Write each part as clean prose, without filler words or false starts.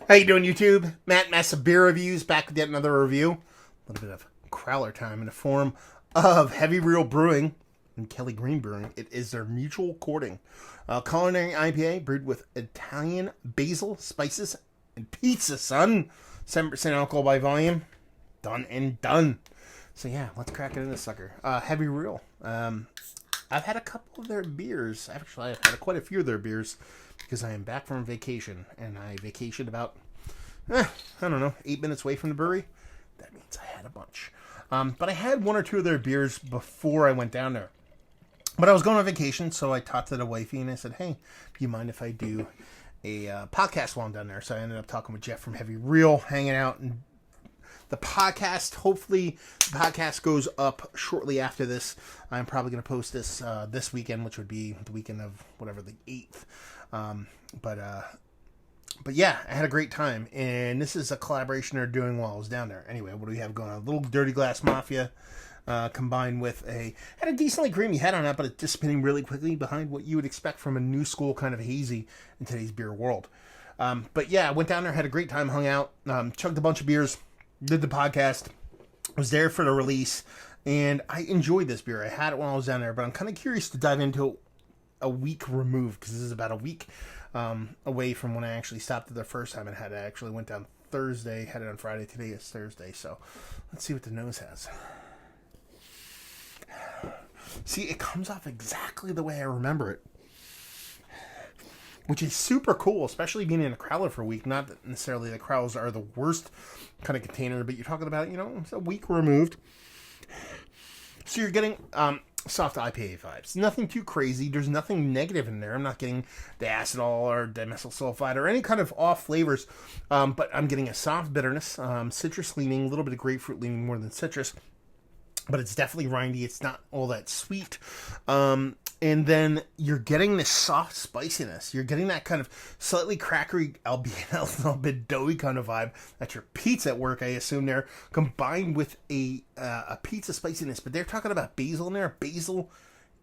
How you doing, YouTube? Matt Massa Beer Reviews back with yet another review. A little bit of crowler time in the form of Heavy Reel Brewing and Kelly Green Brewing. It is their mutual courting culinary IPA brewed with Italian basil, spices, and pizza, son. 7% alcohol by volume. Done and done. So yeah, let's crack it in this sucker. Heavy Reel. I've had a couple of their beers. Actually, I've had quite a few of their beers because I am back from vacation. And I vacationed about, 8 minutes away from the brewery. That means I had a bunch. But I had one or two of their beers before I went down there. But I was going on vacation, so I talked to the wifey and I said, hey, do you mind if I do a podcast while I'm down there? So I ended up talking with Jeff from Heavy Reel, hanging out, and the podcast, hopefully the podcast goes up shortly after this. I'm probably going to post this this weekend, which would be the weekend of whatever, the 8th. But yeah, I had a great time. And this is a collaboration they're doing while I was down there. Anyway, what do we have going on? A little Dirty Glass Mafia combined with had a decently creamy head on it, but it's dissipating really quickly behind what you would expect from a new school kind of hazy in today's beer world. But yeah, I went down there, had a great time, hung out, chugged a bunch of beers, did the podcast, was there for the release, and I enjoyed this beer. I had it while I was down there, but I'm kind of curious to dive into a week removed, because this is about a week away from when I actually stopped it the first time. I actually went down Thursday, had it on Friday. Today is Thursday, so let's see what the nose has. See, it comes off exactly the way I remember it, which is super cool, especially being in a crowler for a week. Not that necessarily the crowlers are the worst kind of container, but you're talking about, it's a week removed. So you're getting soft IPA vibes. Nothing too crazy. There's nothing negative in there. I'm not getting diacetyl or dimethyl sulfide or any kind of off flavors, but I'm getting a soft bitterness, citrus leaning, a little bit of grapefruit leaning more than citrus. But it's definitely rindy. It's not all that sweet. And then you're getting this soft spiciness. You're getting that kind of slightly crackery, albeit a little bit doughy kind of vibe. That's your pizza at work, I assume there, combined with a pizza spiciness. But they're talking about basil in there. Basil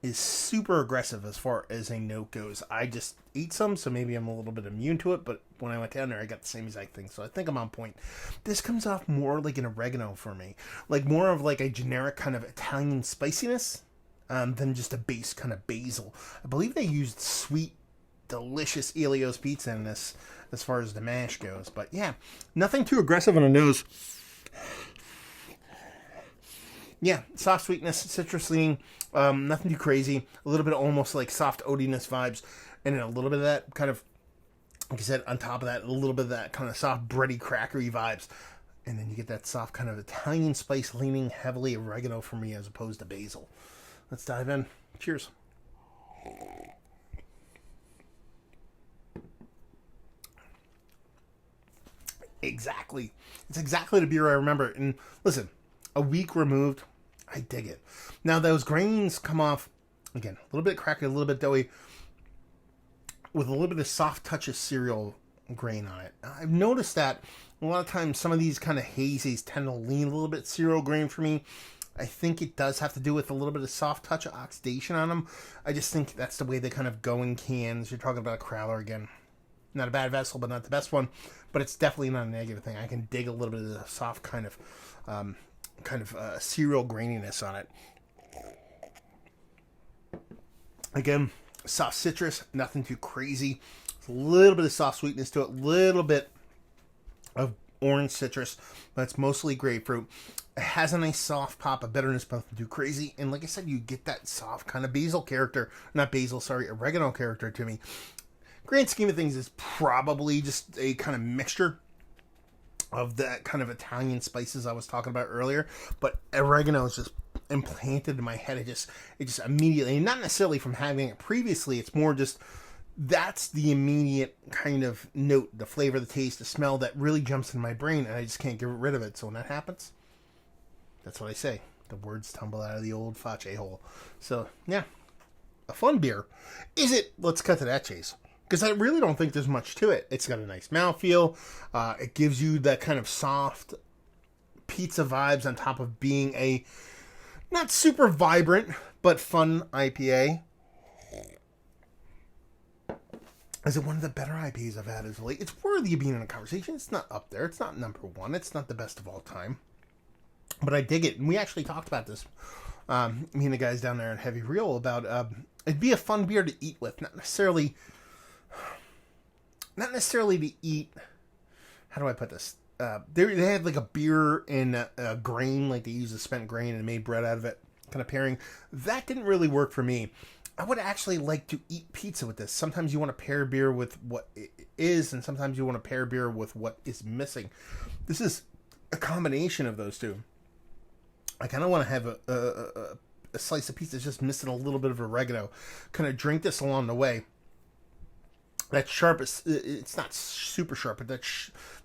is super aggressive as far as a note goes. I just ate some, so maybe I'm a little bit immune to it, but when I went down there, I got the same exact thing, so I think I'm on point. This comes off more like an oregano for me, like more of like a generic kind of Italian spiciness than just a base kind of basil. I believe they used sweet, delicious Elio's pizza in this as far as the mash goes, but yeah, nothing too aggressive on the nose. Yeah, soft sweetness, citrus leaning, nothing too crazy. A little bit of almost like soft oatiness vibes, and then a little bit of that kind of, like I said, on top of that, a little bit of that kind of soft bready, crackery vibes. And then you get that soft kind of Italian spice leaning heavily oregano for me as opposed to basil. Let's dive in. Cheers. Exactly. It's exactly the beer I remember. And listen, a week removed, I dig it. Now, those grains come off, again, a little bit cracky, a little bit doughy, with a little bit of soft touch of cereal grain on it. I've noticed that a lot of times some of these kind of hazies tend to lean a little bit cereal grain for me. I think it does have to do with a little bit of soft touch of oxidation on them. I just think that's the way they kind of go in cans. You're talking about a crowler again. Not a bad vessel, but not the best one. But it's definitely not a negative thing. I can dig a little bit of the soft kind of cereal graininess on it. Again, soft citrus, nothing too crazy. A little bit of soft sweetness to it, a little bit of orange citrus, but it's mostly grapefruit. It has a nice soft pop of bitterness, but nothing too crazy. And like I said, you get that soft kind of oregano character to me. Grand scheme of things is probably just a kind of mixture of that kind of Italian spices I was talking about earlier, but oregano is just implanted in my head. It just immediately, and not necessarily from having it previously, it's more just that's the immediate kind of note, the flavor, the taste, the smell that really jumps in my brain, and I just can't get rid of it. So when that happens, that's what I say. The words tumble out of the old face hole. So yeah, a fun beer. Is it? Let's cut to that chase. Because I really don't think there's much to it. It's got a nice mouthfeel. It gives you that kind of soft pizza vibes on top of being a not super vibrant, but fun IPA. Is it one of the better IPAs I've had as of late? It's worthy of being in a conversation. It's not up there. It's not number one. It's not the best of all time. But I dig it. And we actually talked about this, me and the guys down there at Heavy Reel, about it'd be a fun beer to eat with. Not necessarily to eat. How do I put this? They had like a beer in a grain, like they use a spent grain and made bread out of it, kind of pairing. That didn't really work for me. I would actually like to eat pizza with this. Sometimes you want to pair beer with what it is, and sometimes you want to pair beer with what is missing. This is a combination of those two. I kind of want to have a slice of pizza that's just missing a little bit of oregano. Kind of drink this along the way. That sharp, it's not super sharp, but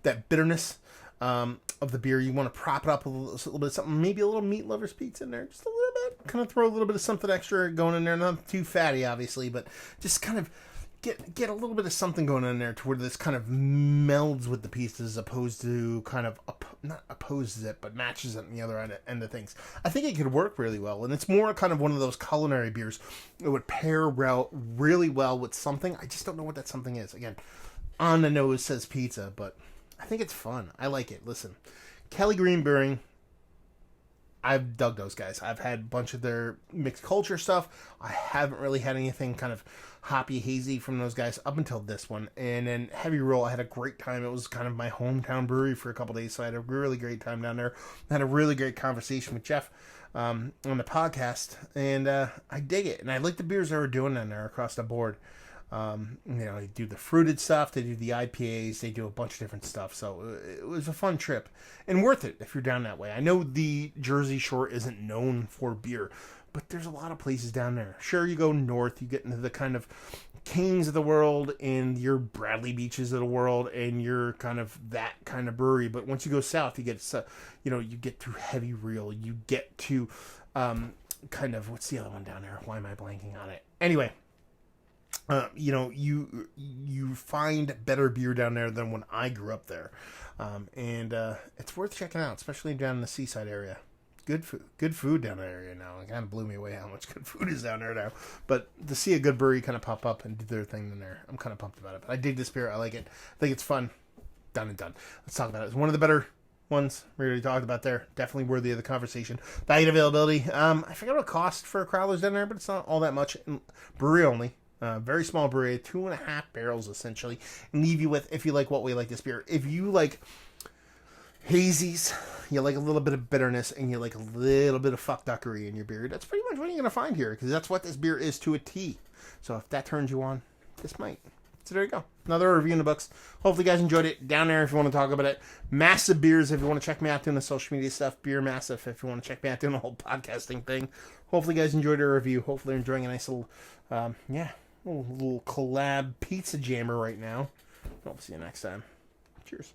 that bitterness of the beer, you want to prop it up a little bit of something, maybe a little meat lover's pizza in there, just a little bit. Kind of throw a little bit of something extra going in there, not too fatty, obviously, but just kind of get a little bit of something going in there to where this kind of melds with the pizza as opposed to kind of, not opposes it, but matches it on the other end of things. I think it could work really well, and it's more kind of one of those culinary beers. It would pair really well with something. I just don't know what that something is. Again, on the nose says pizza, but I think it's fun. I like it. Listen, Kelly Green Brewing, I've dug those guys. I've had a bunch of their mixed culture stuff. I haven't really had anything kind of hoppy, hazy from those guys up until this one. And then Heavy Roll, I had a great time. It was kind of my hometown brewery for a couple days, so I had a really great time down there. I had a really great conversation with Jeff on the podcast, and I dig it. And I like the beers they were doing down there across the board. They do the fruited stuff, they do the IPAs, they do a bunch of different stuff. So it was a fun trip and worth it if you're down that way. I know the Jersey Shore isn't known for beer, but there's a lot of places down there. Sure, you go north, you get into the kind of Kings of the world and your Bradley Beaches of the world and your kind of that kind of brewery. But once you go south, you get you get to Heavy Reel, you get to kind of, what's the other one down there? Why am I blanking on it? Anyway. You find better beer down there than when I grew up there, and it's worth checking out, especially down in the seaside area. Good food down that area now. It kind of blew me away how much good food is down there now. But to see a good brewery kind of pop up and do their thing in there, I'm kind of pumped about it. But I dig this beer. I like it. I think it's fun. Done and done. Let's talk about it. It's one of the better ones we already talked about there. Definitely worthy of the conversation. Value and availability. I forget what it cost for Crowlers down there, but it's not all that much. Brewery only. Very small brewery, 2.5 barrels essentially, and leave you with, if you like what we like this beer. If you like hazies, you like a little bit of bitterness, and you like a little bit of fuckduckery in your beer, that's pretty much what you're going to find here, because that's what this beer is to a T. So if that turns you on, this might. So there you go. Another review in the books. Hopefully you guys enjoyed it. Down there if you want to talk about it. Massive Beers if you want to check me out doing the social media stuff. Beer Massive if you want to check me out doing the whole podcasting thing. Hopefully you guys enjoyed our review. Hopefully you're enjoying a nice little, little collab pizza jammer right now. Hope to see you next time. Cheers.